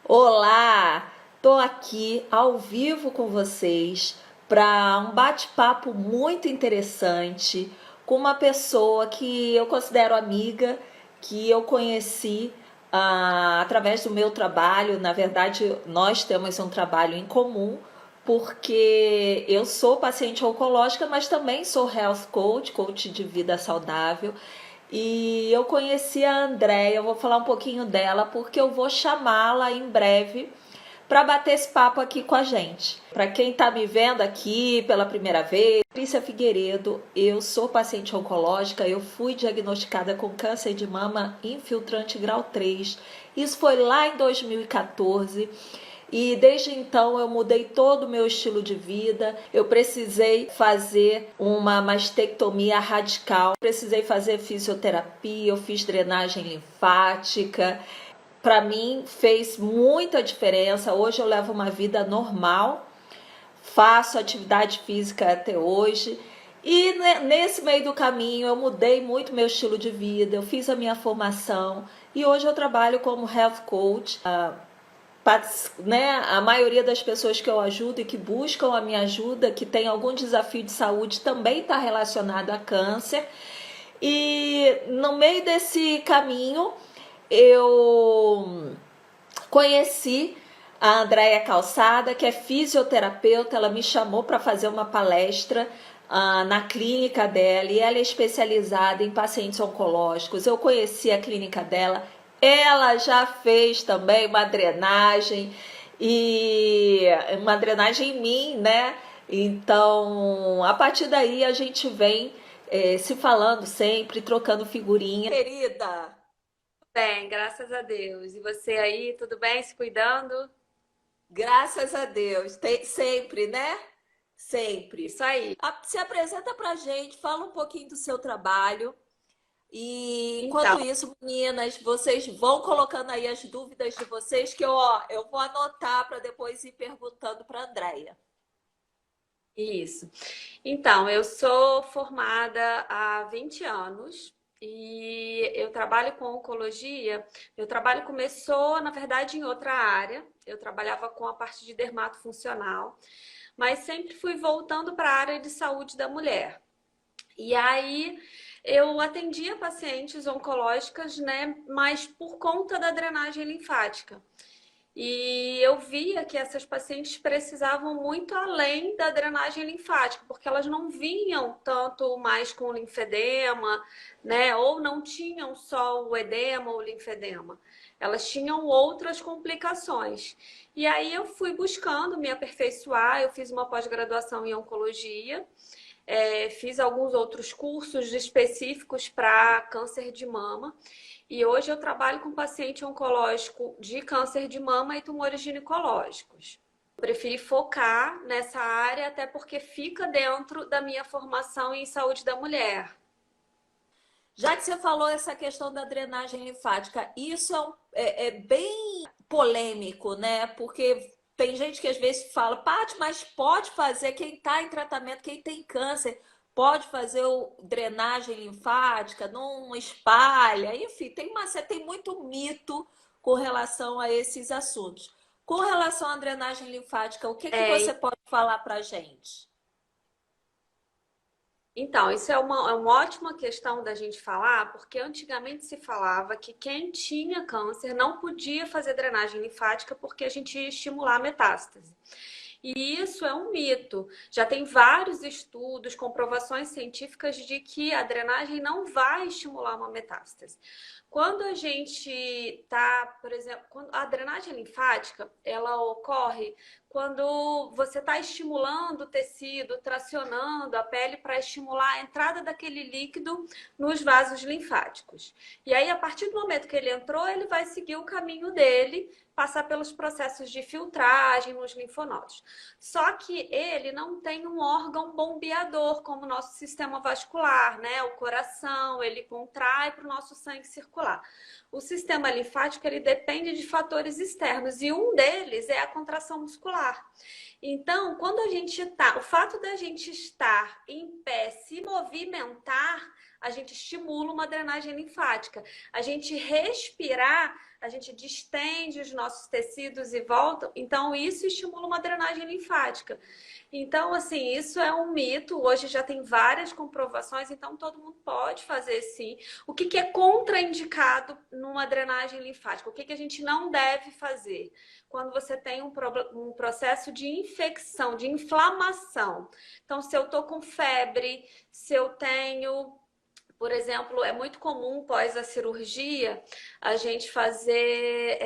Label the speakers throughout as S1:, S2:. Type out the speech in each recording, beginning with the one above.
S1: Olá, tô aqui ao vivo com vocês para um bate-papo muito interessante com uma pessoa que eu considero amiga, que eu conheci através do meu trabalho. Na verdade, nós temos um trabalho em comum, porque eu sou paciente oncológica, mas também sou health coach, coach de vida saudável. E eu conheci a Andréia, eu vou falar um pouquinho dela, porque eu vou chamá-la em breve para bater esse papo aqui com a gente. Para quem está me vendo aqui pela primeira vez, Patrícia Figueiredo, eu sou paciente oncológica, eu fui diagnosticada com câncer de mama infiltrante grau 3. Isso foi lá em 2014. E desde então eu mudei todo o meu estilo de vida. Eu precisei fazer uma mastectomia radical, precisei fazer fisioterapia, eu fiz drenagem linfática. Para mim fez muita diferença. Hoje eu levo uma vida normal, faço atividade física até hoje. E nesse meio do caminho eu mudei muito meu estilo de vida, eu fiz a minha formação e hoje eu trabalho como health coach. Né, a maioria das pessoas que eu ajudo e que buscam a minha ajuda, que tem algum desafio de saúde, também está relacionado a câncer. E no meio desse caminho, eu conheci a Andréia Calçada, que é fisioterapeuta. Ela me chamou para fazer uma palestra na clínica dela, e ela é especializada em pacientes oncológicos. Eu conheci a clínica dela, ela já fez também uma drenagem em mim, né? Então, a partir daí a gente vem se falando sempre, trocando figurinha. Querida,
S2: Bem, graças a Deus. E você aí, tudo bem? Se cuidando?
S1: graças a Deus, tem sempre, né? Sempre.
S2: Isso aí.
S1: Se apresenta pra gente, fala um pouquinho do seu trabalho. E
S2: Então,
S1: enquanto isso, meninas, vocês vão colocando aí as dúvidas de vocês, que eu vou anotar para depois ir perguntando para a Andréia.
S2: isso. Então, eu sou formada há 20 anos e eu trabalho com oncologia. Meu trabalho começou, na verdade, em outra área. Eu trabalhava com a parte de dermatofuncional, mas sempre fui voltando para a área de saúde da mulher. E aí eu atendia pacientes oncológicas, né, mas por conta da drenagem linfática. E eu via que essas pacientes precisavam muito além da drenagem linfática, porque elas não vinham tanto mais com linfedema, né? Ou não tinham só o edema ou o linfedema. Elas tinham outras complicações. E aí eu fui buscando me aperfeiçoar, eu fiz uma pós-graduação em oncologia, fiz alguns outros cursos específicos para câncer de mama. E hoje eu trabalho com paciente oncológico de câncer de mama e tumores ginecológicos. Preferi focar nessa área, até porque fica dentro da minha formação em saúde da mulher.
S1: Já que você falou essa questão da drenagem linfática, isso é bem polêmico, né? Porque tem gente que às vezes fala, Paty, mas pode fazer, quem está em tratamento, quem tem câncer, pode fazer drenagem linfática, não espalha, enfim, você tem muito mito com relação a esses assuntos. Com relação à drenagem linfática, o que que você
S2: É,
S1: pode falar para a gente?
S2: então, isso é uma ótima questão da gente falar, porque antigamente se falava que quem tinha câncer não podia fazer drenagem linfática porque a gente ia estimular a metástase. E isso é um mito. Já tem vários estudos, comprovações científicas de que a drenagem não vai estimular uma metástase. Quando a gente está, por exemplo, a drenagem linfática, ela ocorre quando você está estimulando o tecido, tracionando a pele para estimular a entrada daquele líquido nos vasos linfáticos. E aí, a partir do momento que ele entrou, ele vai seguir o caminho dele, passar pelos processos de filtragem nos linfonodos. Só que ele não tem um órgão bombeador como o nosso sistema vascular, né? O coração, ele contrai para o nosso sangue circular. O sistema linfático, ele depende de fatores externos e um deles é a contração muscular. Então, quando a gente o fato da gente estar em pé, se movimentar, a gente estimula uma drenagem linfática. A gente respirar, a gente distende os nossos tecidos e volta. Então, isso estimula uma drenagem linfática. Então, assim, isso é um mito. Hoje já tem várias comprovações, então todo mundo pode fazer sim. O que é contraindicado numa drenagem linfática? O que a gente não deve fazer? Quando você tem um processo de infecção, de inflamação. Então, se eu tô com febre, se eu tenho, por exemplo, é muito comum pós a cirurgia a gente fazer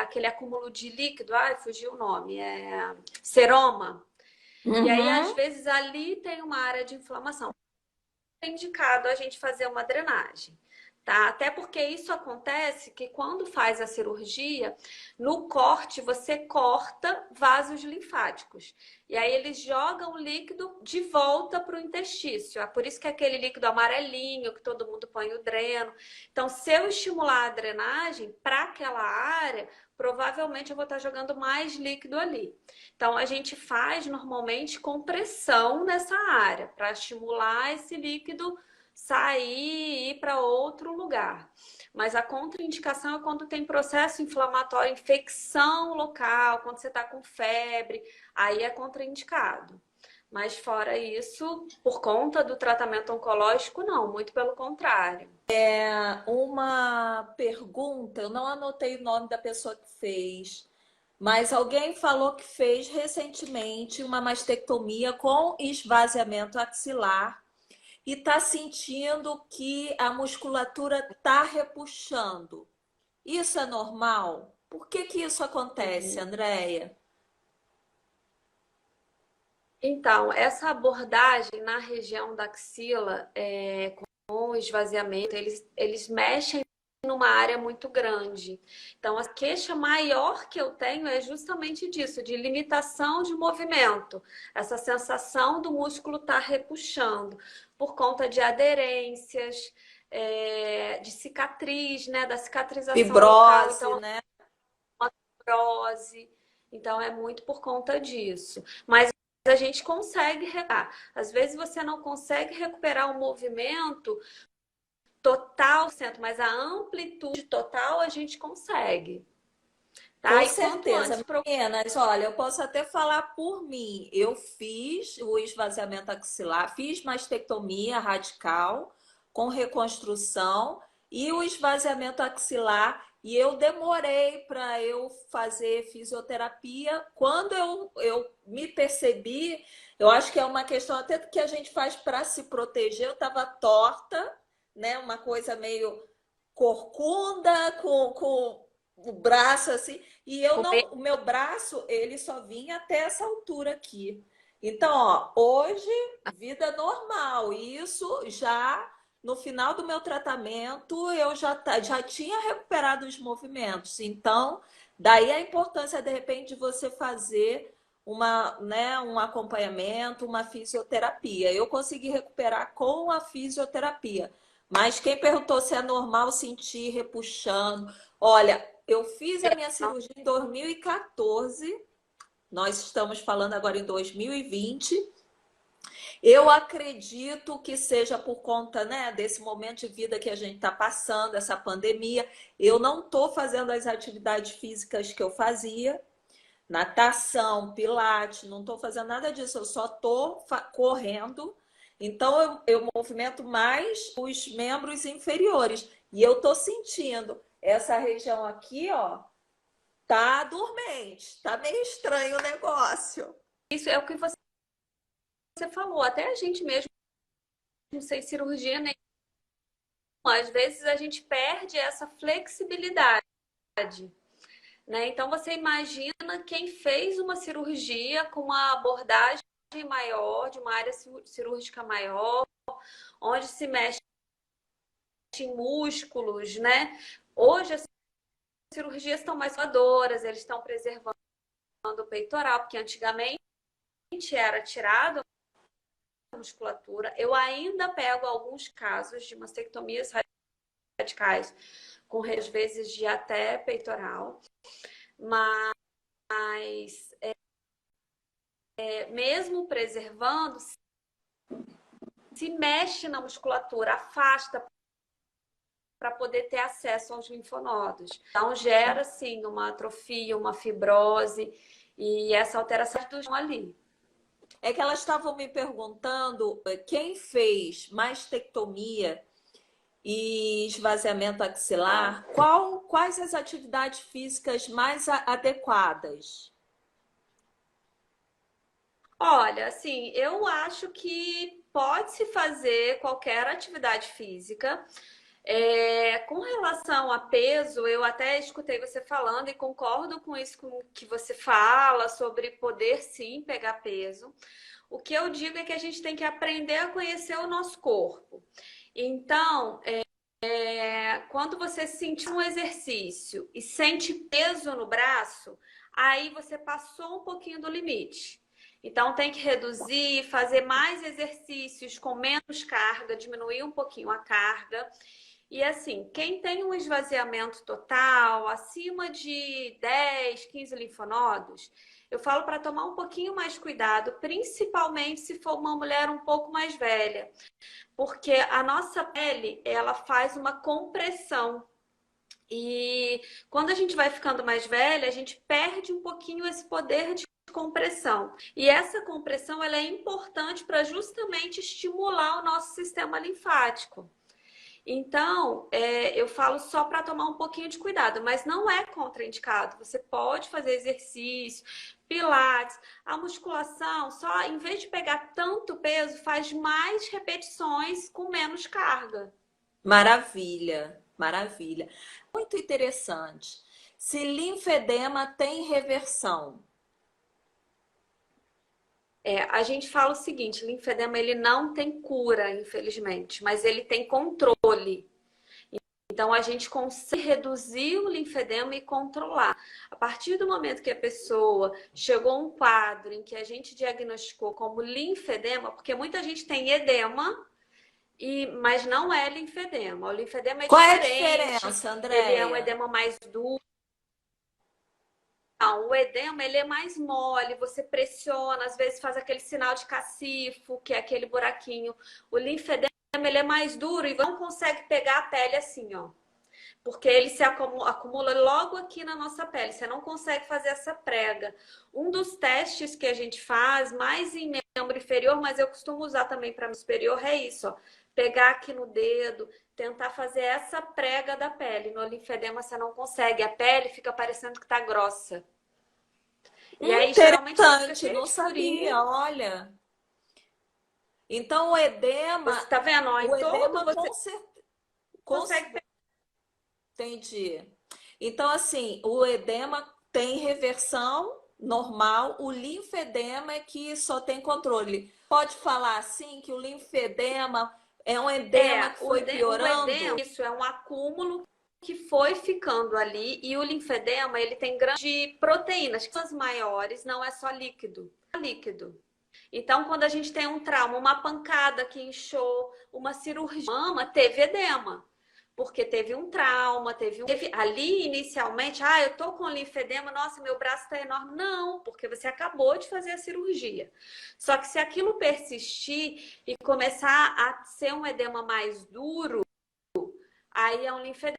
S2: aquele acúmulo de líquido, ai, fugiu o nome, seroma. E aí, às
S1: Uhum.
S2: vezes, ali tem uma área de inflamação. É indicado a gente fazer uma drenagem, tá? Até porque isso acontece que quando faz a cirurgia, no corte você corta vasos linfáticos. E aí eles jogam o líquido de volta para o intestício. É por isso que é aquele líquido amarelinho que todo mundo põe o dreno. Então, se eu estimular a drenagem para aquela área, provavelmente eu vou estar jogando mais líquido ali. Então, a gente faz normalmente compressão nessa área para estimular esse líquido sair e ir para outro lugar. Mas a contraindicação é quando tem processo inflamatório, infecção local, quando você está com febre, aí é contraindicado. Mas fora isso, por conta do tratamento oncológico, não, muito pelo contrário.
S1: Uma pergunta, eu não anotei o nome da pessoa que fez, mas alguém falou que fez recentemente uma mastectomia com esvaziamento axilar e está sentindo que a musculatura está repuxando. Isso é normal? Por que que isso acontece,
S2: Uhum.
S1: Andréia?
S2: Então, essa abordagem na região da axila, com o esvaziamento, eles mexem numa área muito grande. Então, a queixa maior que eu tenho é justamente disso, de limitação de movimento, essa sensação do músculo estar repuxando, por conta de aderências, de cicatriz, né, da cicatrização local.
S1: Fibrose,
S2: Então,
S1: né?
S2: uma fibrose. Então, é muito por conta disso. Mas a gente consegue recuperar. Às vezes você não consegue recuperar o movimento total, mas a amplitude total a gente consegue, tá?
S1: Com
S2: E quanto
S1: certeza,
S2: antes pro...
S1: meninas. Olha, eu posso até falar por mim. Eu fiz o esvaziamento axilar, fiz mastectomia radical com reconstrução e o esvaziamento axilar. E eu demorei para eu fazer fisioterapia. Quando eu me percebi, eu acho que é uma questão até que a gente faz para se proteger. Eu estava torta, né? Uma coisa meio corcunda, com o braço assim. E eu não, o meu braço, ele só vinha até essa altura aqui. Então, ó, hoje, vida normal. Isso já no final do meu tratamento, eu já tinha recuperado os movimentos. Então, daí a importância, de repente, de você fazer um acompanhamento, uma fisioterapia. Eu consegui recuperar com a fisioterapia. Mas quem perguntou se é normal sentir repuxando, olha, eu fiz a minha cirurgia em 2014, nós estamos falando agora em 2020. Eu acredito que seja por conta, né, desse momento de vida que a gente está passando, essa pandemia. Eu não estou fazendo as atividades físicas que eu fazia, natação, pilates, não estou fazendo nada disso, eu só estou correndo. Então eu movimento mais os membros inferiores. E eu estou sentindo essa região aqui, ó, tá dormente, tá meio estranho o negócio.
S2: Isso é o que você falou. Até a gente mesmo, sem cirurgia nenhuma, às vezes a gente perde essa flexibilidade, né? Então você imagina quem fez uma cirurgia com uma abordagem maior, de uma área cirúrgica maior, onde se mexe em músculos, né? Hoje as cirurgias estão mais conservadoras, eles estão preservando o peitoral, porque antigamente era tirado a musculatura. Eu ainda pego alguns casos de mastectomias radicais, com às vezes de até peitoral, mas mesmo preservando, se mexe na musculatura, afasta para poder ter acesso aos linfonodos. Então, gera, sim, uma atrofia, uma fibrose e essa alteração do ali.
S1: É que elas estavam me perguntando quem fez mastectomia e esvaziamento axilar, quais as atividades físicas mais adequadas?
S2: Olha, assim, eu acho que pode-se fazer qualquer atividade física. Com relação a peso, eu até escutei você falando e concordo com isso que você fala sobre poder sim pegar peso. O que eu digo é que a gente tem que aprender a conhecer o nosso corpo. Então, quando você sentir um exercício e sente peso no braço, aí você passou um pouquinho do limite. Então, tem que reduzir, fazer mais exercícios com menos carga, diminuir um pouquinho a carga. E assim, quem tem um esvaziamento total, acima de 10, 15 linfonodos, eu falo para tomar um pouquinho mais cuidado, principalmente se for uma mulher um pouco mais velha, porque a nossa pele, ela faz uma compressão. E quando a gente vai ficando mais velha, a gente perde um pouquinho esse poder de compressão. E essa compressão, ela é importante para justamente estimular o nosso sistema linfático. Então, eu falo só para tomar um pouquinho de cuidado, mas não é contraindicado. Você pode fazer exercício, pilates, a musculação, só em vez de pegar tanto peso, faz mais repetições com menos carga.
S1: Maravilha, maravilha. Muito interessante. Se linfedema tem reversão?
S2: A gente fala o seguinte, linfedema ele não tem cura, infelizmente, mas ele tem controle. Então, a gente consegue reduzir o linfedema e controlar. A partir do momento que a pessoa chegou a um quadro em que a gente diagnosticou como linfedema, porque muita gente tem edema, mas não é linfedema. O linfedema é
S1: Qual é a
S2: diferente,
S1: diferença,
S2: ele é um
S1: Andréia?
S2: edema mais duro. Não, o edema ele é mais mole, você pressiona, às vezes faz aquele sinal de cacifo, que é aquele buraquinho. O linfedema ele é mais duro e não consegue pegar a pele assim, ó. Porque ele se acumula logo aqui na nossa pele. Você não consegue fazer essa prega. Um dos testes que a gente faz, mais em membro inferior, mas eu costumo usar também para membro superior, é isso, ó. Pegar aqui no dedo, tentar fazer essa prega da pele. No linfedema você não consegue. A pele fica parecendo que tá grossa. E aí, geralmente, ela fica
S1: Interessante,
S2: cheia
S1: não
S2: de furinho.
S1: sabia, olha. Então, o edema,
S2: Você tá vendo? Ó,
S1: o
S2: em todo
S1: edema
S2: você
S1: com certeza.
S2: consegue pegar.
S1: Entendi. Então, assim, o edema tem reversão normal, o linfedema é que só tem controle. Pode falar assim que o linfedema é um edema que foi
S2: O edema,
S1: piorando?
S2: isso é um acúmulo que foi ficando ali e o linfedema, ele tem grande proteínas, que são as maiores, não é só líquido. Líquido. Então, quando a gente tem um trauma, uma pancada que inchou, uma cirurgia, mama, teve edema. Porque teve um trauma, ali inicialmente, eu tô com linfedema, nossa, meu braço tá enorme. Não, porque você acabou de fazer a cirurgia. Só que se aquilo persistir e começar a ser um edema mais duro, aí é um linfedema,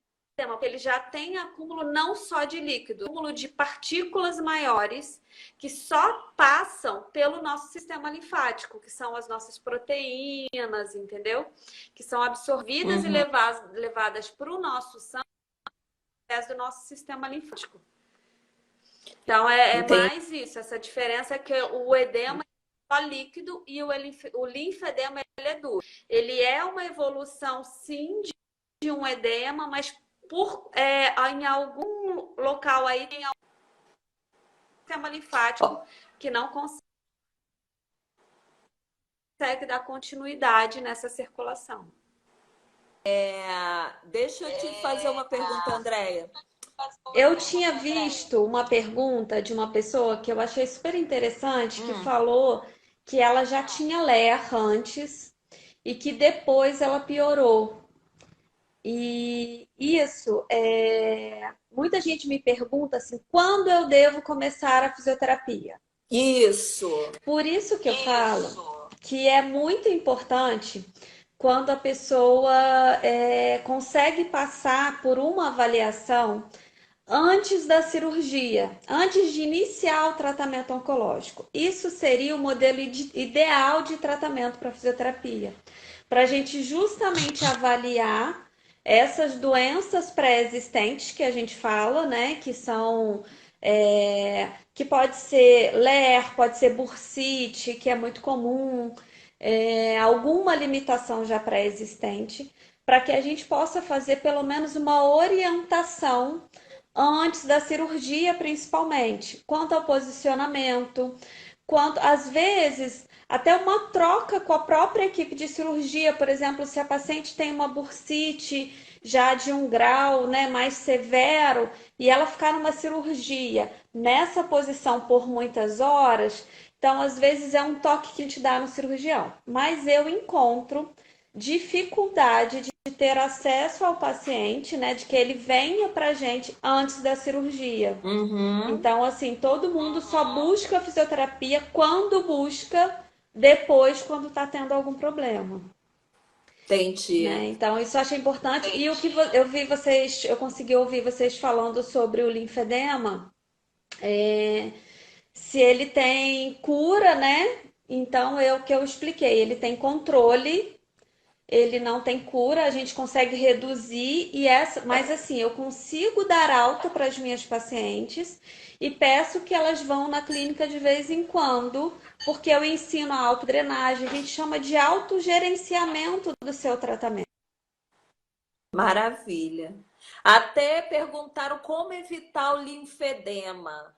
S2: porque ele já tem acúmulo não só de líquido, acúmulo de partículas maiores que só passam pelo nosso sistema linfático, que são as nossas proteínas, entendeu? Que são absorvidas e
S1: Uhum,
S2: levadas para o nosso sangue através do nosso sistema linfático. Então é
S1: entendi.
S2: mais isso, essa diferença é que o edema é só líquido e o linfedema ele é duro. Ele é uma evolução, sim, de um edema, mas em algum local aí tem algum sistema linfático que não consegue dar continuidade nessa circulação.
S1: Deixa eu te fazer uma pergunta, Andréia.
S2: Eu tinha visto uma pergunta de uma pessoa que eu achei super interessante, que falou que ela já tinha LER antes e que depois ela piorou. E isso, muita gente me pergunta assim, quando eu devo começar a fisioterapia?
S1: Isso.
S2: Por isso que eu falo que é muito importante quando a pessoa consegue passar por uma avaliação antes da cirurgia, antes de iniciar o tratamento oncológico. Isso seria o modelo ideal de tratamento para fisioterapia, para a gente justamente avaliar essas doenças pré-existentes que a gente fala, né, que são que pode ser LER, pode ser bursite, que é muito comum, alguma limitação já pré-existente, para que a gente possa fazer pelo menos uma orientação antes da cirurgia, principalmente, quanto ao posicionamento, quanto às vezes até uma troca com a própria equipe de cirurgia, por exemplo, se a paciente tem uma bursite já de um grau, né, mais severo e ela ficar numa cirurgia nessa posição por muitas horas, então às vezes é um toque que a gente dá no cirurgião. Mas eu encontro dificuldade de ter acesso ao paciente, né, de que ele venha pra gente antes da cirurgia.
S1: Uhum,
S2: Então, assim, todo mundo só busca a fisioterapia quando busca, depois quando tá tendo algum problema,
S1: entendi.
S2: né? Então, isso eu achei importante. E o que eu vi vocês, eu consegui ouvir vocês falando sobre o linfedema, se ele tem cura, né? Então, é o que eu expliquei, ele tem controle, ele não tem cura, a gente consegue reduzir e essa, mas assim, eu consigo dar alta para as minhas pacientes e peço que elas vão na clínica de vez em quando, porque eu ensino a autodrenagem, a gente chama de autogerenciamento do seu tratamento.
S1: Maravilha. Até perguntaram como evitar o linfedema.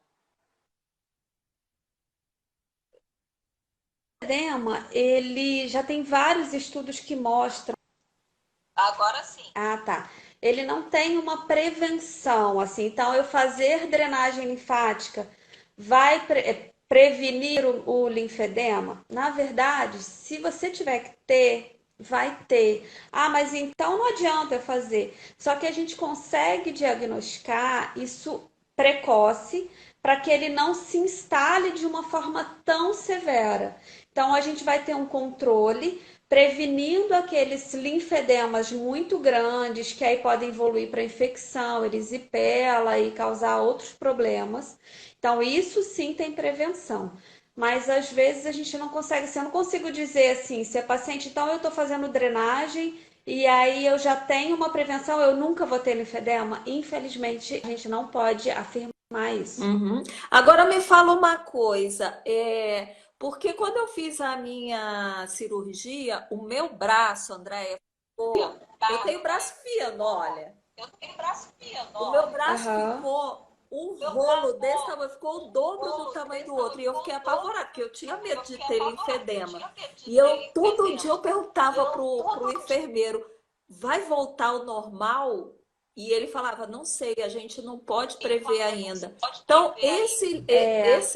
S2: O edema, ele já tem vários estudos que mostram.
S1: Agora sim.
S2: Ah, tá. Ele não tem uma prevenção, assim. Então, eu fazer drenagem linfática vai prevenir o linfedema? Na verdade, se você tiver que ter, vai ter. Ah, mas então não adianta eu fazer. Só que a gente consegue diagnosticar isso precoce para que ele não se instale de uma forma tão severa. Então, a gente vai ter um controle prevenindo aqueles linfedemas muito grandes que aí podem evoluir para infecção, erisipela e causar outros problemas. Então, isso sim tem prevenção. Mas às vezes a gente não consegue, assim, eu não consigo dizer assim, se é paciente, então eu estou fazendo drenagem e aí eu já tenho uma prevenção, eu nunca vou ter linfedema. Infelizmente, a gente não pode afirmar isso.
S1: Uhum. Agora me fala uma coisa, porque quando eu fiz a minha cirurgia, o meu braço, Andréia, ficou. Eu tenho braço fino, olha. O meu braço
S2: Aham.
S1: ficou um rolo desse tamanho, ficou o dobro do tamanho do outro. E eu fiquei apavorada, porque eu tinha medo de ter linfedema. E eu todo dia eu perguntava pro enfermeiro, vai voltar ao normal? E ele falava, não sei, a gente não pode prever ainda. Então, esse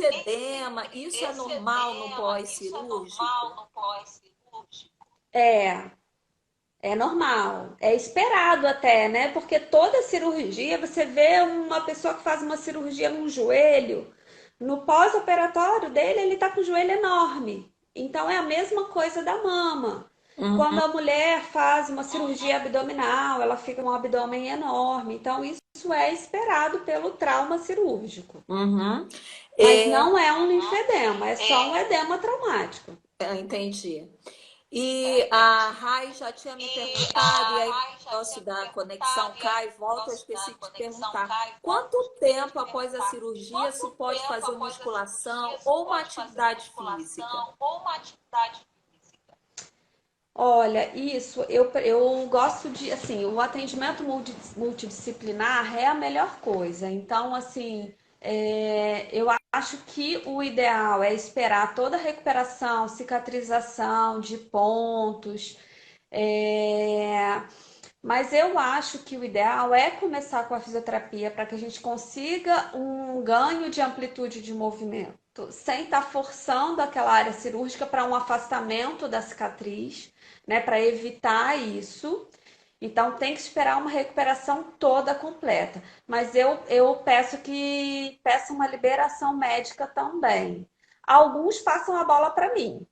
S1: edema, isso é normal no pós-cirúrgico?
S2: É, é normal, é esperado até, né? Porque toda cirurgia, você vê uma pessoa que faz uma cirurgia num joelho, no pós-operatório dele, ele tá com o joelho enorme. Então é a mesma coisa da mama. Quando
S1: Uhum,
S2: a mulher faz uma cirurgia abdominal, ela fica com um abdômen enorme. Então isso é esperado pelo trauma cirúrgico.
S1: uhum.
S2: Mas
S1: É,
S2: não é um linfedema, é só um edema traumático.
S1: entendi. E a Rai já tinha me perguntado, e aí no negócio da conexão cai, volto, eu esqueci de te perguntar. Quanto tempo após a cirurgia se pode fazer musculação ou uma atividade física?
S2: Olha, isso eu gosto de, assim, o atendimento multidisciplinar é a melhor coisa. Então, assim, eu acho que o ideal é esperar toda a recuperação, cicatrização de pontos. é, Mas eu acho que o ideal é começar com a fisioterapia para que a gente consiga um ganho de amplitude de movimento, sem estar forçando aquela área cirúrgica para um afastamento da cicatriz, né, para evitar isso. Então tem que esperar uma recuperação toda completa. Mas eu peço uma liberação médica também. Alguns passam a bola para mim.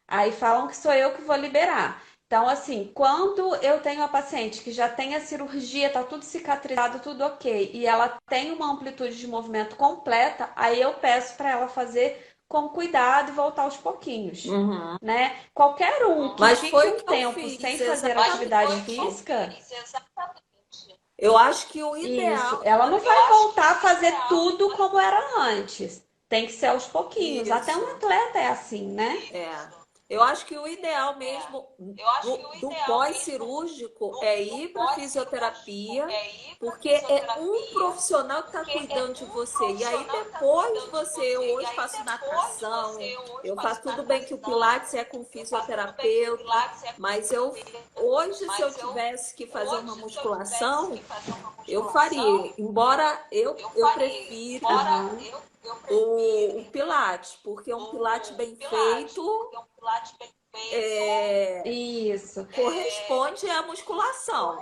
S2: Aí falam que sou eu que vou liberar. Então, assim, quando eu tenho a paciente que já tem a cirurgia, tá tudo cicatrizado, tudo ok, e ela tem uma amplitude de movimento completa, aí eu peço para ela fazer com cuidado e voltar aos pouquinhos,
S1: Uhum.
S2: né? Qualquer um que
S1: Mas
S2: fique
S1: foi o
S2: um
S1: que eu
S2: tempo sem
S1: fiz,
S2: fazer atividade
S1: exatamente.
S2: física,
S1: Eu acho que o
S2: isso,
S1: ideal.
S2: ela não vai voltar a fazer tudo como era antes. Tem que ser aos pouquinhos. Até um
S1: Isso.
S2: atleta é assim, né?
S1: É. Eu acho que o ideal mesmo do pós-cirúrgico é ir para fisioterapia, porque é um profissional que está cuidando de você. E aí depois eu hoje faço natação, eu faço tudo bem que o Pilates é com fisioterapeuta, mas eu hoje, se eu tivesse que fazer uma musculação, eu faria. Embora eu prefira
S2: Aham.
S1: o Pilates, porque um Pilates bem feito é,
S2: Isso.
S1: corresponde à musculação.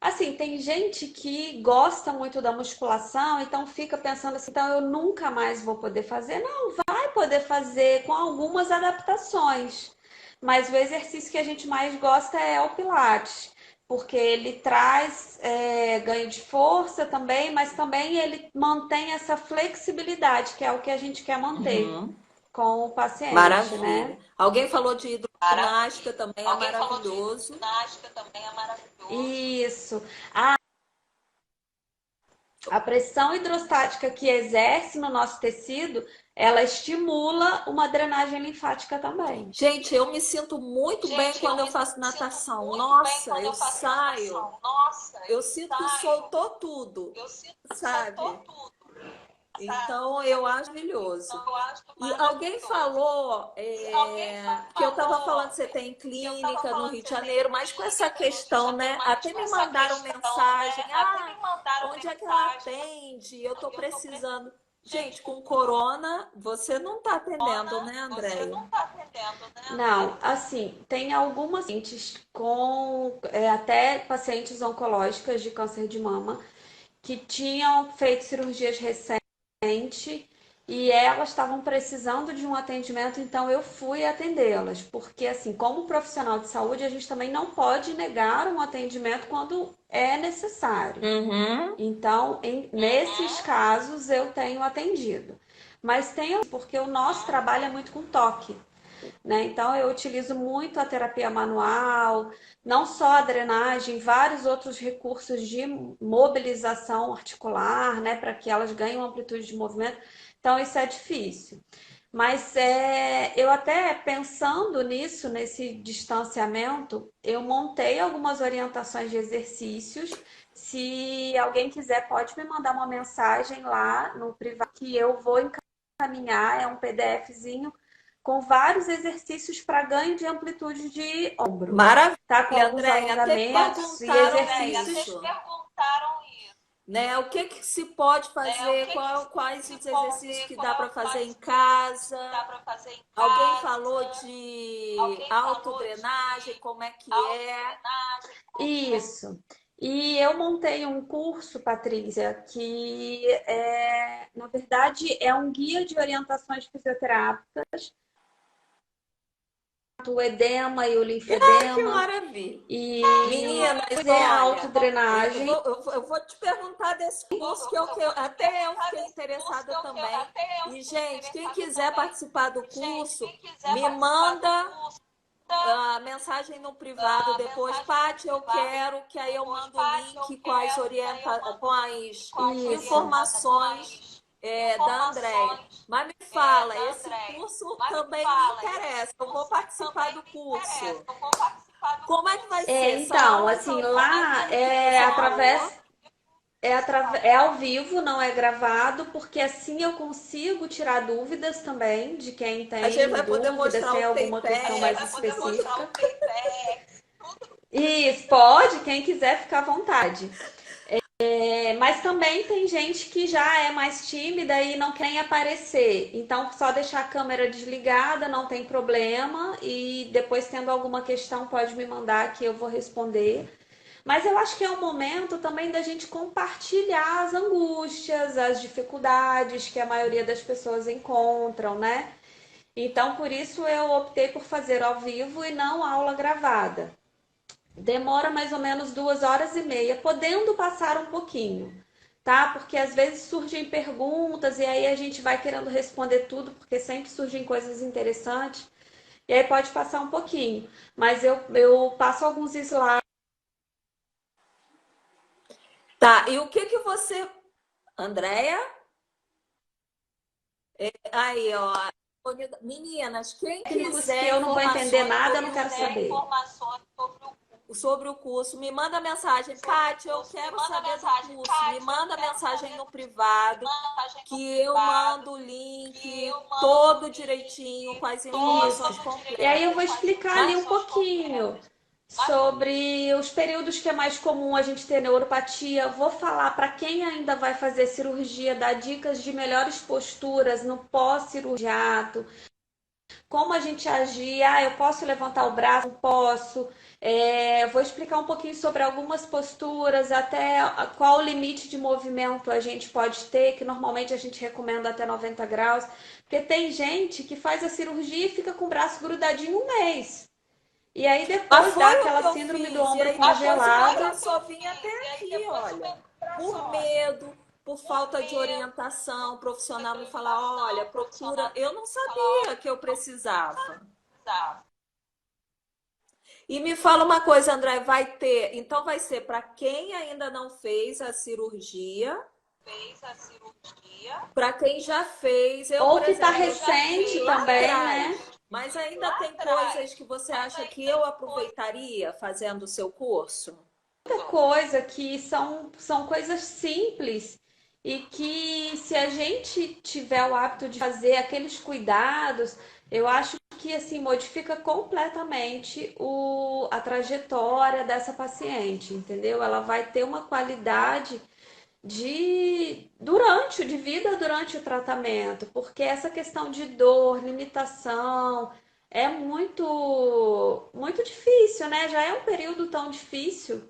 S2: Assim, tem gente que gosta muito da musculação, então fica pensando assim, então eu nunca mais vou poder fazer. Não, vai poder fazer com algumas adaptações. Mas o exercício que a gente mais gosta é o Pilates, porque ele traz ganho de força também, mas também ele mantém essa flexibilidade, que é o que a gente quer manter
S1: Uhum.
S2: com o paciente,
S1: Maravilha.
S2: né?
S1: Alguém falou de hidroginástica também é maravilhoso.
S2: Isso. A pressão hidrostática que exerce no nosso tecido, ela estimula uma drenagem linfática também.
S1: Gente, eu me sinto muito bem quando eu faço natação. Nossa, eu saio, eu sinto que soltou tudo, sabe? Então eu acho maravilhoso. E alguém falou que eu estava falando que você tem clínica no Rio de Janeiro, mas com essa questão, né? Até me mandaram mensagem: onde é que ela atende? Eu estou precisando. Gente, com corona, você não está atendendo, né, Andréia?
S2: Não, assim, tem algumas pacientes com até pacientes oncológicas de câncer de mama que tinham feito cirurgias recentes e elas estavam precisando de um atendimento, então eu fui atendê-las, porque assim, como profissional de saúde, a gente também não pode negar um atendimento quando é necessário.
S1: Uhum.
S2: Então, nesses casos eu tenho atendido. Mas tem porque o nosso trabalho é muito com toque, né? Então eu utilizo muito a terapia manual, não só a drenagem, vários outros recursos de mobilização articular, né, para que elas ganhem uma amplitude de movimento. Então isso é difícil. Mas eu até pensando nisso, nesse distanciamento, eu montei algumas orientações de exercícios. Se alguém quiser, pode me mandar uma mensagem lá no privado que eu vou encaminhar. É um PDFzinho com vários exercícios para ganho de amplitude de ombro.
S1: Maravilha,
S2: Tá com alguns
S1: Andréia. Até
S2: alongamentos e
S1: perguntaram
S2: exercícios.
S1: isso. Né? O que que se pode fazer? Quais os exercícios que dá para fazer em casa? Alguém falou de autodrenagem, como é que é?
S2: Isso. E eu montei um curso, Patrícia, que na verdade é um guia de orientações fisioterápicas do edema e o
S1: Que
S2: linfedema
S1: maravilha!
S2: e
S1: Meninas,
S2: fazer a
S1: olha,
S2: autodrenagem.
S1: eu vou te perguntar desse curso até eu fiquei interessada também. E, gente, quem quiser participar do curso, me manda a mensagem no privado depois, Paty, eu quero, que aí eu mando o link com as
S2: Isso.
S1: informações da Andréia. Mas me fala, esse curso também me interessa, eu vou participar do curso. Como é que vai ser? São
S2: Então,
S1: aulas
S2: assim,
S1: ao vivo
S2: lá
S1: que você falou?
S2: é ao vivo, não é gravado, porque assim eu consigo tirar dúvidas também de quem
S1: A gente
S2: tem
S1: vai poder
S2: dúvidas,
S1: mostrar
S2: tem
S1: o
S2: alguma questão mais
S1: payback, tudo.
S2: específica. Isso, pode, quem quiser ficar à vontade. Mas também tem gente que já é mais tímida e não quer nem aparecer. Então, só deixar a câmera desligada, não tem problema. E depois, tendo alguma questão, pode me mandar que eu vou responder. Mas eu acho que é um momento também da gente compartilhar as angústias, as dificuldades que a maioria das pessoas encontram, né? Então, por isso eu optei por fazer ao vivo e não aula gravada. Demora mais ou menos 2 horas e meia, podendo passar um pouquinho, tá? Porque às vezes surgem perguntas e aí a gente vai querendo responder tudo, porque sempre surgem coisas interessantes, e aí pode passar um pouquinho. Mas eu passo alguns slides.
S1: Tá, e o que que você, Andréia? Aí, ó. Meninas, quem
S2: Técnicos que
S1: quiser
S2: eu não vou entender
S1: informações
S2: nada, eu não
S1: sobre
S2: quero saber.
S1: sobre o curso, me manda mensagem. Kátia, eu quero saber do curso. Me manda mensagem no privado, que eu mando o link todo direitinho, com as informações
S2: Isso. E aí eu vou
S1: completas.
S2: explicar ali um
S1: Mas,
S2: pouquinho sobre os períodos que é mais comum a gente ter neuropatia. Vou falar para quem ainda vai fazer cirurgia, dar dicas de melhores posturas no pós-cirurgiato, como a gente agir. Ah, eu posso levantar o braço? Não posso. Vou explicar um pouquinho sobre algumas posturas, até qual o limite de movimento a gente pode ter, que normalmente a gente recomenda até 90 graus, porque tem gente que faz a cirurgia e fica com o braço grudadinho um mês. E aí
S1: mas
S2: depois dá
S1: foi o que
S2: aquela
S1: eu
S2: síndrome do
S1: fiz. E
S2: ombro
S1: aí depois o meu
S2: congelado.
S1: braço só vinha até aqui, olha. Por medo, por falta de orientação profissional, me falar, olha, procura. Eu não sabia que eu precisava. E me fala uma coisa, André, vai ter, então vai ser para quem ainda não fez a cirurgia, para quem já fez. Eu,
S2: Ou
S1: por
S2: que está
S1: exemplo, eu já fiz
S2: recente
S1: lá
S2: também, né?
S1: atrás, mas ainda tem coisas que você acha que eu aproveitaria fazendo o seu curso?
S2: Muita coisa que são coisas simples e que se a gente tiver o hábito de fazer aqueles cuidados, eu acho que assim modifica completamente a trajetória dessa paciente, entendeu? Ela vai ter uma qualidade de vida durante o tratamento, porque essa questão de dor, limitação é muito difícil, né? Já é um período tão difícil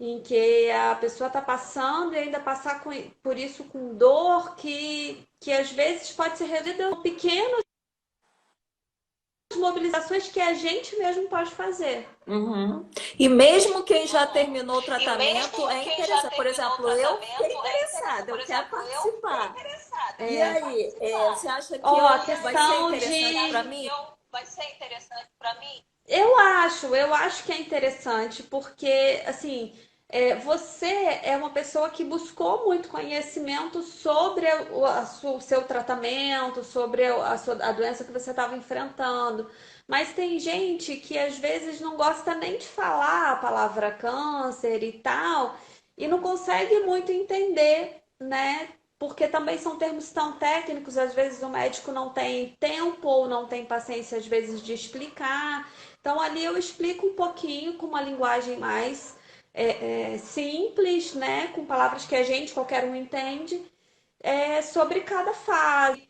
S2: em que a pessoa está passando e ainda passar por isso com dor que às vezes pode ser resolvida com pequenas mobilizações que a gente mesmo pode fazer.
S1: Uhum. E mesmo quem já terminou o tratamento é interessante. Por exemplo, eu fiquei interessada, eu quero participar. E
S2: É,
S1: aí, você acha que
S2: ó, a
S1: vai ser
S2: questão
S1: interessante para
S2: de
S1: mim?
S2: eu acho que é interessante, porque assim, você é uma pessoa que buscou muito conhecimento sobre o seu tratamento, sobre a doença que você estava enfrentando. Mas tem gente que às vezes não gosta nem de falar a palavra câncer e tal, e não consegue muito entender, né? Porque também são termos tão técnicos, às vezes o médico não tem tempo ou não tem paciência, às vezes, de explicar. Então, ali eu explico um pouquinho com uma linguagem mais simples, né? Com palavras que a gente, qualquer um, entende, sobre cada fase,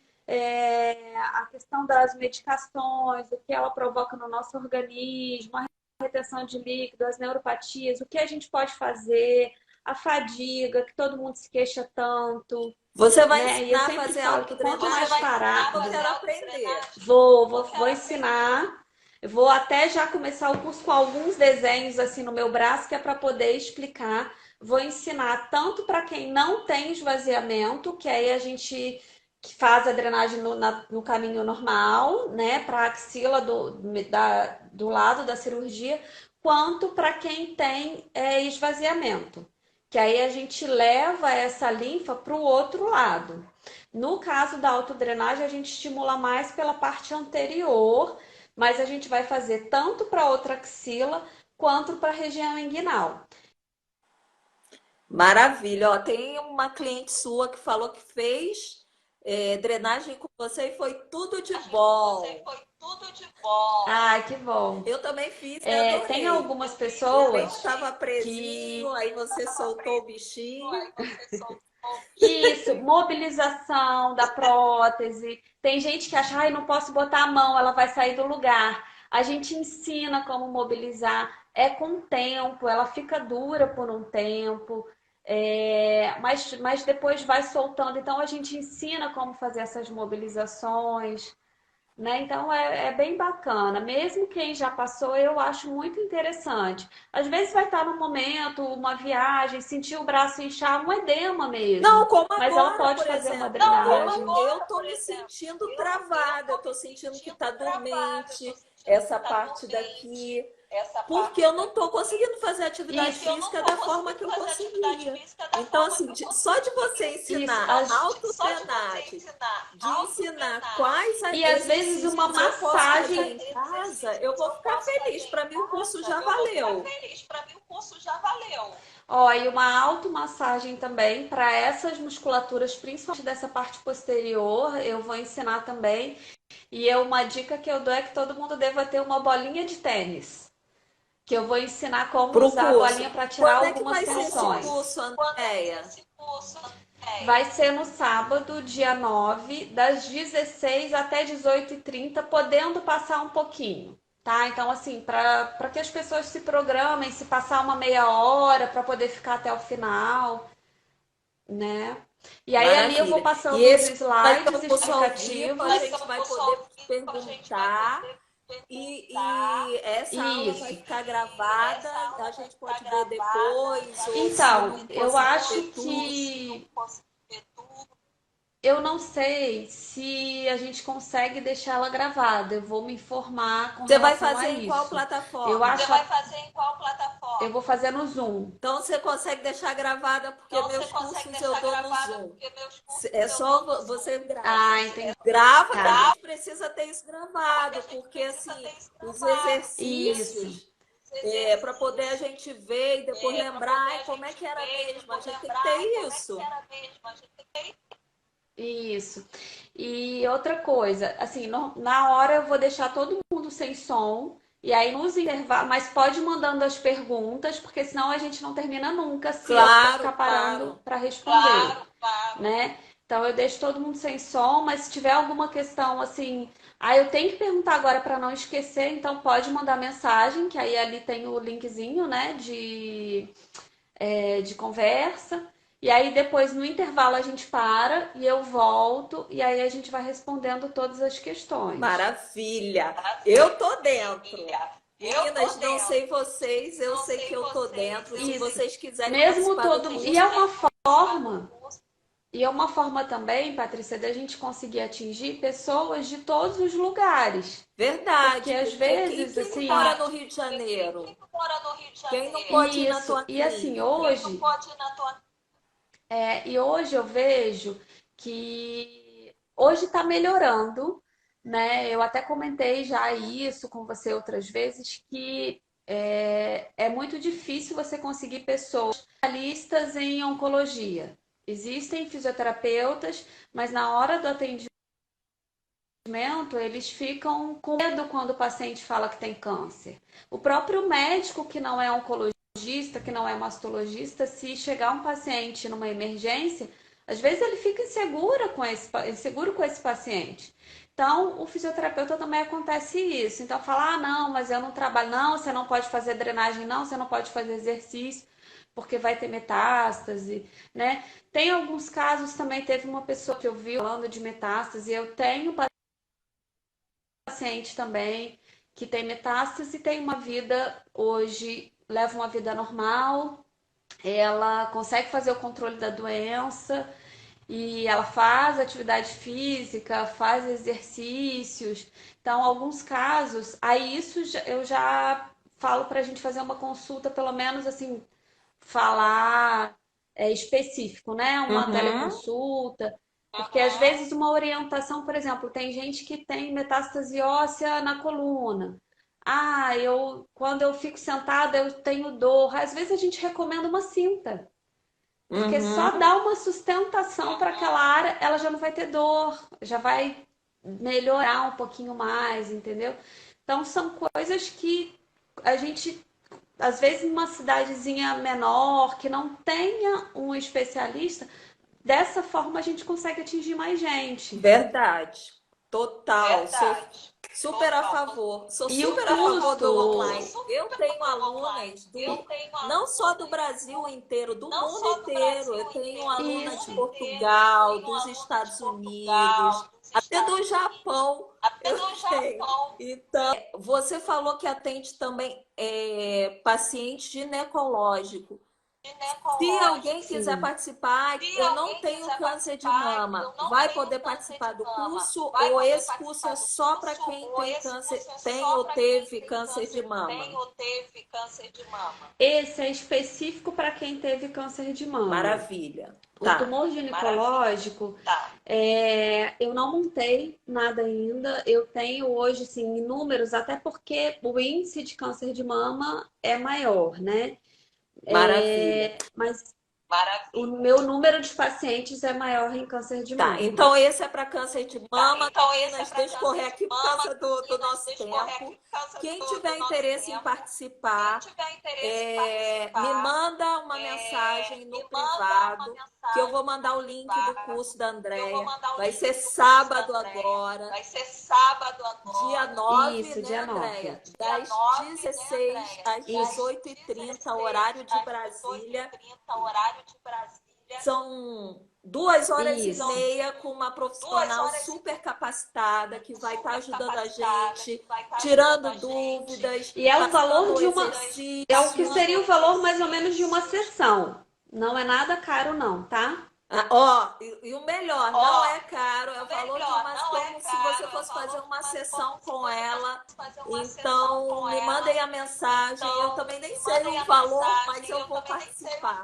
S2: a questão das medicações, o que ela provoca no nosso organismo, a retenção de líquido, as neuropatias, o que a gente pode fazer, a fadiga, que todo mundo se queixa tanto,
S1: Você vai
S2: né? E eu
S1: ensinar a
S2: sempre
S1: fazer
S2: falo que quanto mais
S1: autodrenagem?
S2: parado,
S1: Eu quero aprender.
S2: vou ensinar. Eu vou até já começar o curso com alguns desenhos assim no meu braço, que é para poder explicar. Vou ensinar tanto para quem não tem esvaziamento, que aí a gente faz a drenagem no caminho normal, né, para a axila do lado da cirurgia, quanto para quem tem esvaziamento. Que aí a gente leva essa linfa para o outro lado. No caso da autodrenagem, a gente estimula mais pela parte anterior, mas a gente vai fazer tanto para outra axila quanto para a região inguinal.
S1: Maravilha. Ó, tem uma cliente sua que falou que fez drenagem com você e foi tudo de bom.
S2: Ai, que bom.
S1: Eu também fiz e
S2: Tem
S1: adorei.
S2: algumas
S1: O peito
S2: pessoas
S1: estava presinho,
S2: que
S1: aí você soltou o bichinho.
S2: isso, mobilização da prótese. Tem gente que acha, ai, não posso botar a mão, ela vai sair do lugar. A gente ensina como mobilizar, é com o tempo, ela fica dura por um tempo, mas depois vai soltando. Então a gente ensina como fazer essas mobilizações. né? Então é bem bacana. Mesmo quem já passou, eu acho muito interessante. Às vezes vai estar num momento, uma viagem, sentir o braço inchar, um edema
S1: Não,
S2: mesmo.
S1: como
S2: Mas ela
S1: agora,
S2: pode
S1: por
S2: fazer uma
S1: exemplo,
S2: drenagem.
S1: eu tô me sentindo travada, eu tô sentindo que tá dormente essa parte daqui, porque eu não tô conseguindo fazer atividade
S2: Isso,
S1: física da forma que eu conseguia. Então, assim, só de você
S2: isso.
S1: ensinar autodrenagem, de ensinar quais
S2: E às vezes uma
S1: exercícios eu posso fazer
S2: massagem.
S1: em casa, eu vou ficar feliz. Para mim, o curso já valeu.
S2: Ó, e uma automassagem também para essas musculaturas, principalmente dessa parte posterior, eu vou ensinar também. E uma dica que eu dou é que todo mundo deva ter uma bolinha de tênis, que eu vou ensinar como
S1: Para o
S2: usar a
S1: curso.
S2: bolinha para tirar
S1: Quando é que
S2: algumas
S1: vai ser esse
S2: tensões.
S1: curso, Andréia?
S2: Vai ser no sábado, dia 9, das 16 até 18h30, podendo passar um pouquinho. Tá? Então, assim, para que as pessoas se programem, se passar uma meia hora para poder ficar até o final, né? E aí ali eu vou
S1: Maravilha. E
S2: passando os
S1: esse vai ser
S2: slides
S1: um curso ao vivo, a
S2: explicativos.
S1: gente vai poder perguntar e essa aula vai
S2: Isso.
S1: ficar gravada, a gente pode ver depois, ou se
S2: Então,
S1: não
S2: eu
S1: conseguir
S2: acho
S1: ver tudo.
S2: que eu não sei se a gente consegue deixar ela gravada. Eu vou me informar com
S1: Você vai
S2: relação a
S1: fazer em qual
S2: isso. Eu
S1: plataforma?
S2: acho, eu vou fazer no Zoom.
S1: Então você consegue deixar gravada, porque meus cursos eu dou no Zoom. É só você grava.
S2: Ah, entendi.
S1: Grava que a
S2: Tá.
S1: gente precisa ter isso gravado, porque assim, os
S2: Isso.
S1: exercícios, para poder a gente ver e depois lembrar, ai, como é que era mesmo? A gente tem que ter isso.
S2: Isso. E outra coisa, assim, na hora eu vou deixar todo mundo sem som. E aí nos intervalos, mas pode ir mandando as perguntas, porque senão a gente não termina nunca se eu
S1: Claro,
S2: ficar parando
S1: claro.
S2: para responder, né? Então eu deixo todo mundo sem som, mas se tiver alguma questão assim, eu tenho que perguntar agora para não esquecer, então pode mandar mensagem, que aí ali tem o linkzinho, né, de conversa. E aí depois no intervalo a gente para e eu volto e aí a gente vai respondendo todas as questões.
S1: Maravilha. Eu tô dentro. Meninas, não sei vocês, eu sei que eu tô dentro. Se
S2: Isso.
S1: vocês quiserem
S2: Mesmo
S1: participar do
S2: todo. E
S1: curso,
S2: é uma forma. E é uma forma também, Patrícia, da gente conseguir atingir pessoas de todos os lugares. Porque
S1: verdade,
S2: às
S1: porque
S2: vezes,
S1: quem não
S2: assim,
S1: mora no Rio de Janeiro? Quem não pode ir na
S2: isso.
S1: tua
S2: E assim,
S1: clínica?
S2: hoje eu vejo que hoje está melhorando, né? Eu até comentei já isso com você outras vezes, que é muito difícil você conseguir pessoas especialistas em oncologia. Existem fisioterapeutas, mas na hora do atendimento eles ficam com medo quando o paciente fala que tem câncer. O próprio médico que não é oncologista, que não é mastologista, se chegar um paciente numa emergência, às vezes ele fica inseguro com esse paciente. Então, o fisioterapeuta também acontece isso. Então, fala, não, mas eu não trabalho, não, você não pode fazer drenagem, não, você não pode fazer exercício, porque vai ter metástase, né? Tem alguns casos também, teve uma pessoa que eu vi falando de metástase, eu tenho paciente também que tem metástase e tem uma vida hoje, leva uma vida normal, ela consegue fazer o controle da doença e ela faz atividade física, faz exercícios. Então, alguns casos, aí isso eu já falo para a gente fazer uma consulta, pelo menos assim, falar específico, né? Uma
S1: Uhum.
S2: teleconsulta, porque às vezes uma orientação, por exemplo, tem gente que tem metástase óssea na coluna. Quando eu fico sentada eu tenho dor. Às vezes a gente recomenda uma cinta, porque só
S1: Uhum.
S2: dá uma sustentação para aquela área, ela já não vai ter dor, já vai melhorar um pouquinho mais, entendeu? Então são coisas que a gente às vezes numa cidadezinha menor que não tenha um especialista, dessa forma a gente consegue atingir mais gente.
S1: Verdade. Total. Sou super a favor. Sou
S2: E o
S1: super a favor do
S2: custo,
S1: online. Eu tenho alunas não só do Brasil inteiro, do mundo inteiro. Eu tenho alunas de
S2: isso.
S1: Portugal, dos Estados Unidos. Até do Japão eu tenho. Então, você falou que atende também paciente ginecológico. Se alguém quiser
S2: Sim.
S1: participar, eu não tenho câncer de mama, vai poder participar do curso ou esse curso é só para quem tem câncer, tem ou teve câncer de mama?
S2: Esse é específico para quem teve câncer de mama.
S1: Maravilha.
S2: O tumor ginecológico, eu não montei nada ainda. Eu tenho hoje, sim, números, até porque o índice de câncer de mama é maior, né?
S1: Maravilha.
S2: Mas o meu número de pacientes é maior em câncer de
S1: Tá,
S2: mama.
S1: então esse é para câncer de mama. Meninas, deixa eu correr aqui por causa do nosso tempo. Quem tiver interesse em participar, me manda uma mensagem no privado, que eu vou mandar o link do curso da Andréia. Vai ser sábado agora, dia 9,
S2: Isso,
S1: né,
S2: dia 9.
S1: Andréia? Das 16 às 18h30, horário de Brasília. São 2 horas e meia com uma profissional super capacitada que vai estar ajudando a gente, tirando dúvidas.
S2: E é o valor
S1: passando
S2: de uma.
S1: exercício.
S2: É o que seria o valor mais ou menos de uma sessão. Não é nada caro, não, tá?
S1: E o melhor, não é caro, é o valor de uma, como se você fosse fazer uma sessão com ela. Então, me mandem a mensagem. Eu também nem sei o valor, mas eu vou participar.